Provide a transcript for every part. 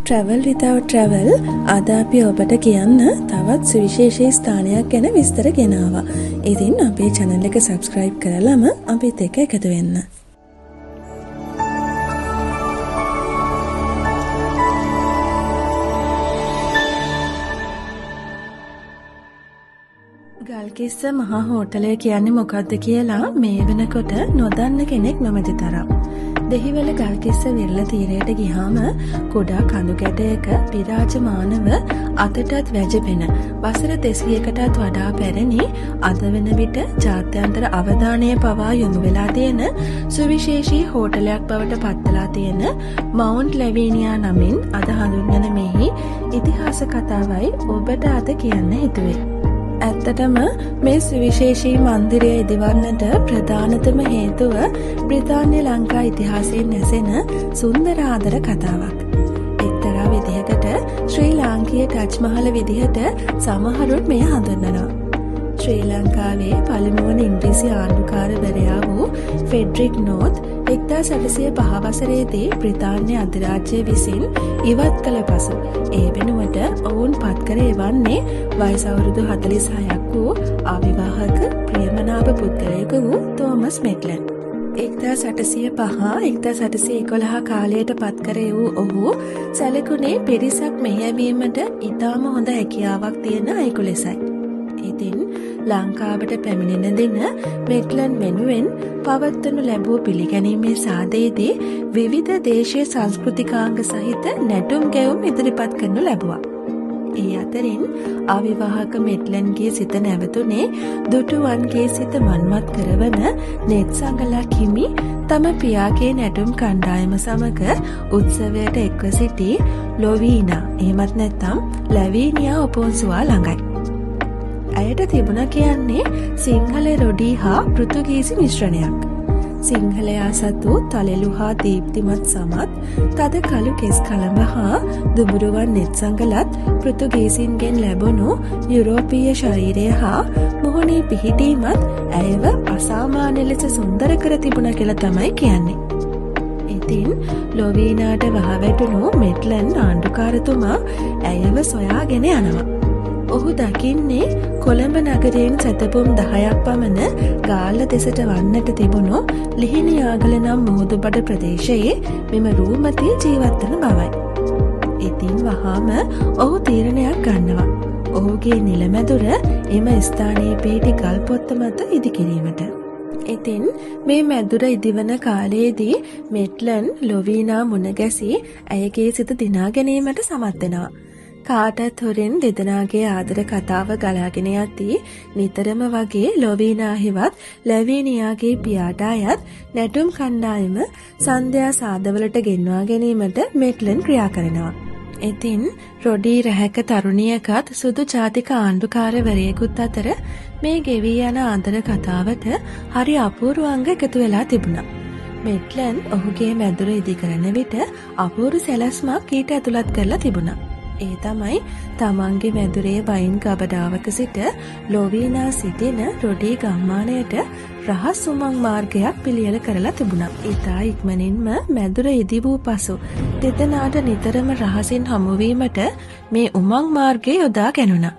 Travel without travel අද අපි ඔබට කියන්න තවත් සුවිශේෂී ස්ථානයක් ගැන විස්තර ගෙනාවා. ඉතින් අපේ channel එක subscribe කරලාම අපිත් එක්ක එකතු වෙන්න. ගල්කිස්ස මහා හෝටලය කියන්නේ මොකක්ද කියලා මේ වෙනකොට නොදන්න කෙනෙක් නොමැති තරම්. දෙහිවල ගල්කිස්ස විරල තීරයට ගියාම කුඩා කඳු ගැටයක විරාජමානව අතටත් වැජපෙන වසර 200කටත් වඩා පැරණි අද වෙන විට ජාත්‍යන්තර අවධානය පවා යොමු වෙලා තියෙන සුවිශේෂී හෝටලයක් බවට පත්වලා තියෙන මවුන්ට් ලැවීනියා නමින් අද හඳුන්වන මෙහි ඉතිහාස කතාවයි ඔබට අද කියන්න හිතුවේ. ඇත්තටම මේ සුවිශේෂී මන්දිරය ඉදිවන්නට ප්‍රධානතම හේතුව බ්‍රිතාන්‍ය ලංකා ඉතිහාසයෙන් නැසෙන සුන්දර ආදර කතාවක්. එක්තරා විදිහකට ශ්‍රී ලාංකීය ටච් මහල විදිහට සමහරුන් මෙය හඳුන්වනවා. ශ්‍රී ලංකාවේ පළමුවන ඉංග්‍රීසි ආණ්ඩුකාරවරයා වූ ෆෙඩරික් නෝත් 1805 වසරේදී බ්‍රිතාන්‍ය අධිරාජ්‍යය විසින් ඉවත් කළ පසු ඒ වෙනුවට ඔවුන් පත්කර එවන්නේ වයස අවුරුදු 46ක් වූ අවිවාහක ප්‍රියමනාප පුද්ගලයෙකු වූ තෝමස් මෙට්ලන්. 1805-1811 කාලයට පත්කර වූ ඔහු සැලකුණේ පිරිසක් මෙහෙයවීමට ඉතාම හොඳ හැකියාවක් තියෙන අයෙකු ලෙසයි. ඉතින් ලංකාවට පැමිණෙන දින මෙට්ලන් වෙනුවෙන් පවත්වනු ලැබූ පිළිගැනීමේ සාදයේදී විවිධ දේශීය සංස්කෘතිකාංග සහිත නැටුම් ගැයුම් ඉදිරිපත් කරනු ලැබුවා. ඒ අතරින් අවිවාහක මෙට්ලන්ගේ සිත නැවතුනේ දුටුවන්ගේ සිත මන්මත් කරවන නෙත්සංගලක් හිමි තම පියාගේ නැටුම් කණ්ඩායම සමග උත්සවයට එක්ව සිටි ලොවීනා එහෙමත් නැත්නම් ලැවීනියා ඔපොන්සුවා ළඟයි. ඇයට තිබුණ කියන්නේ සිංහල රොඩී හා පෘතුගීසි මිශ්‍රණයක්. සිංහලයා සතු තලෙලු හා දීප්තිමත් සමත් තද කළු කෙස් කළඹ හා දුඹුරුවන් නෙත්සංගලත් පෘතුගීසින්ගෙන් ලැබුණු යුරෝපීය ශරීරය හා මුහුණේ පිහිටීමත් ඇයව අසාමාන්‍ය ලෙස සුන්දර කර තිබුණ කියලා තමයි කියන්නේ. ඉතින් ලොවීනාට වහවැටුණු මෙට්ලන් ආණ්ඩුකාරතුමා ඇයව සොයාගෙන යනවා. ඔහු දකින්නේ කොළඹ නගරයෙන් සැතපුම් 10ක් පමණ ගාල්ල දෙසට වන්නට තිබුණු ලිහිණියාගල නම් මුහුදුබඩ ප්‍රදේශයේ මෙම රූමතිය ජීවත්වන බවයි. ඉතින් වහාම ඔහු තීරණයක් ගන්නවා. ඔහුගේ නිලමැදුර එම ස්ථානයේ පිහිටි ගල් පොත්ත මත ඉදිකිරීමට. ඉතින් මේ මැදුර ඉදිවන කාලයේදී මෙට්ලන් ලොවීනා මුණ ගැසී ඇයගේ සිත දිනා ගැනීමට සමත් වෙනවා. කාටත් හොරෙන් දෙදෙනාගේ ආදර කතාව ගලාගෙන යද්දී නිතරම වගේ ලොවීනා හිවත් ලැවීනියාගේ පියාට අයත් නැටුම් කණ්ඩායම සන්ධ්‍යා සාදවලට ගෙන්වා ගැනීමට මෙට්ලන් ක්‍රියා කරනවා. ඉතින් රොඩී රැහැක තරුණියකත් සුදු ජාතික ආණ්ඩුකාරවරයෙකුත් අතර මේ ගෙවී යන ආදර කතාවට හරි අපූර්ව අංග එකතු වෙලා තිබුණා. මෙට්ලන් ඔහුගේ මැදුර ඉදි කරන විට අපූර්ව සැලැස්මක් ඊට ඇතුළත් කරලා තිබුණා. ඒ තමයි තමන්ගේ මැදුරේ වයින් ගබඩාවක සිට ලොවීනා සිටින රොඩී ගම්මානයට රහස් උමං මාර්ගයක් පිළියෙල කරලා තිබුණා. ඉතා ඉක්මනින්ම මැදුර ඉදි වූ පසු දෙදෙනාට නිතරම රහසින් හමුවීමට මේ උමං මාර්ගය යොදා ගැනුණා.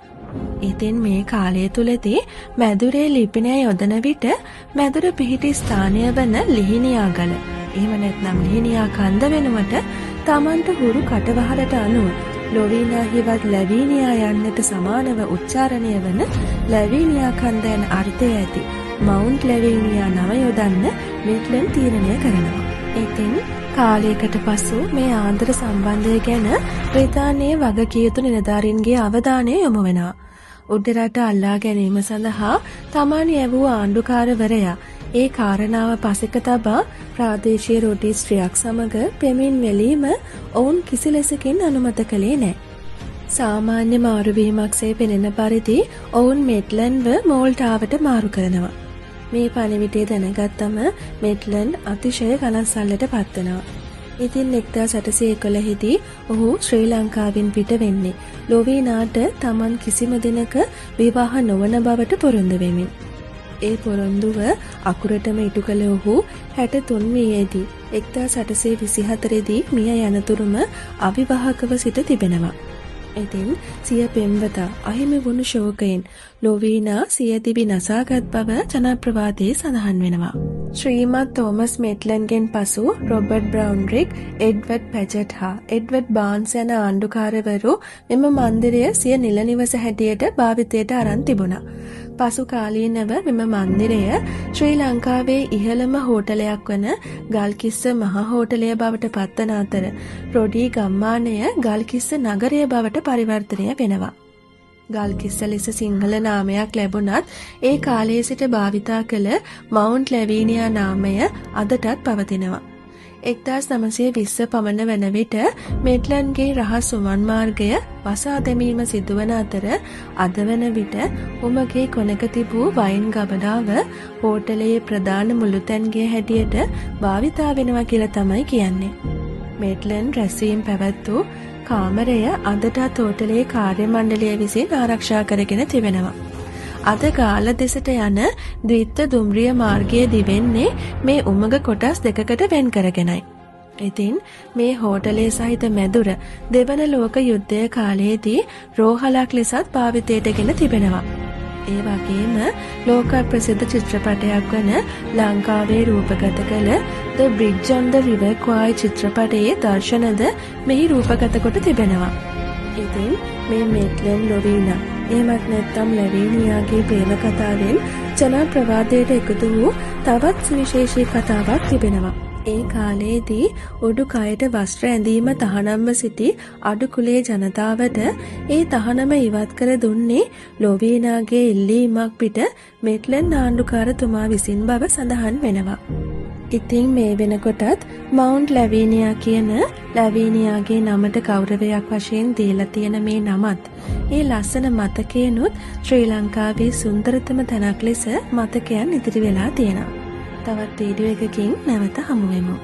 ඉතින් මේ කාලය තුලදී මැදුරේ ලිපිනය යොදන විට මැදුර පිහිටි ස්ථානය වන ලිහිණියාගල එහෙම නැත්නම් ලිහිණියා කන්ද වෙනුවට තමන්ට හුරු කටවහලට අනුව ලොවීනා හිවත් ලැවීනියා යන්නට සමානව උච්චාරණය වන ලැවීනියා කන්ද යන අර්ථය ඇති මවුන්ට් ලැවීනියා නම යොදන්න මෙට්ලන් තීරණය කරනවා. ඉතින් කාලයකට පසු මේ ආන්තර සම්බන්ධය ගැන බ්‍රිතාන්‍යයේ වගකිය යුතු නිලධාරීන්ගේ අවධානය යොමු වෙනවා. උඩරට අල්ලා ගැනීම සඳහා තමන් යැවූ ආණ්ඩුකාරවරයා ඒ කාරණාව පසෙක තබා ප්‍රාදේශීය රොඩී ස්ත්‍රියක් සමග පෙමින් වැලීම ඔවුන් කිසි ලෙසකින් අනුමත කළේ නැහැ. සාමාන්‍ය මාරුවීමක්සේ පෙනෙන පරිදි ඔවුන් මෙට්ලන්ව මෝල්ටාවට මාරු කරනවා. මේ පණිවිඩය දැනගත්තම මෙට්ලන් අතිශය කලන්සල්ලට පත්වෙනවා. ඉතින් 1811දී ඔහු ශ්‍රී ලංකාවෙන් පිට වෙන්නේ ලොවීනාට තමන් කිසිම දිනක විවාහ නොවන බවට පොරොන්දු වෙමින්. ඒ පොරොන්දුව අකුරටම ඉටු කළ ඔහු 63 වියේදී 1824 දී මිය යනතුරුම අවිවාහකව සිට තිබෙනවා. ඉතින් සිය පෙම්වතා අහිමි වුණු ශෝකයෙන් ලොවීනා සිය දිවි නසාගත් බව ජනප්‍රවාදයේ සඳහන් වෙනවා. ශ්‍රීමත් තෝමස් මේට්ලන්ගෙන් පසු රොබර්ට් බ්‍රවුන්රික්, එඩ්වඩ් පැජට් හා එඩ්වඩ් බාන්ස් යන ආණ්ඩුකාරවරු මෙම මන්දිරය සිය නිල නිවස හැටියට භාවිතයට අරන් තිබුණා. පසු කාලීනව මෙම මන්දිරය ශ්‍රී ලංකාවේ ඉහළම හෝටලයක් වන ගල්කිස්ස මහා හෝටලය බවට පත්වන අතර රොඩී ගම්මානය ගල්කිස්ස නගරය බවට පරිවර්තනය වෙනවා. ගල්කිස්ස ලෙස සිංහල නාමයක් ලැබුණත් ඒ කාලයේ සිට භාවිතා කළ මවුන්ට් ලැවීනියා නාමය අදටත් පවතිනවා. 1920 පමණ වන විට මේට්ලන්ගේ රහස් උමන් මාර්ගය වසා දැමීම සිදුවන අතර අද වන විට උමගේ කොනක තිබූ වයින් ගබඩාව හෝටලයේ ප්‍රධාන මුළුතැන්ගේ හැටියට භාවිතා වෙනවා කියලා තමයි කියන්නේ. මේට්ලන් රැස්වීම් පැවැත්වූ කාමරය අදටත් හෝටලයේ කාර්ය මණ්ඩලය විසින් ආරක්ෂා කරගෙන තිබෙනවා. අද ගාල දෙසට යන ද්විත්ව දුම්රිය මාර්ගයේ දිවෙන්නේ මේ උමග කොටස් දෙකකට වෙන් කරගෙනයි. ඉතින් මේ හෝටලේ සහිත මැදුර දෙවන ලෝක යුද්ධය කාලයේදී රෝහලක් ලෙසත් භාවිතයටගෙන තිබෙනවා. ඒ වගේම ලෝක ප්‍රසිද්ධ චිත්‍රපටයක් වන ලංකාවේ රූපගත කළ The Bridge on the River Kwai චිත්‍රපටයේ දර්ශනද මෙහි රූපගත කොට තිබෙනවා. ඉතින් මේ මේට්ලන් ලොවීනා එහෙමත් නැත්නම් ලැවීනියාගේ ප්‍රේම කතාවෙන් ජනප්‍රවාදයට එකතු වූ තවත් සුවිශේෂී කතාවක් තිබෙනවා. ඒ කාලයේදී උඩුකයට වස්ත්‍ර ඇඳීම තහනම්ව සිටි අඩු කුලේ ජනතාවට ඒ තහනම ඉවත් කර දුන්නේ ලොවීනාගේ ඉල්ලීමක් පිට මේට්ලන් ආණ්ඩුකාරතුමා විසින් බව සඳහන් වෙනවා. ඉතින් මේ වෙනකොටත් මවුන්ට් ලැවීනියා කියන ලැවීනියාගේ නමට ගෞරවයක් වශයෙන් දීලා තියෙන මේ නමත් ඒ ලස්සන මතකයනුත් ශ්‍රී ලංකාවේ සුන්දරතම තැනක් ලෙස මතකයන් ඉදිරි වෙලා තියෙනවා. තවත් වීඩියෝ එකකින් නැවත හමු වෙමු.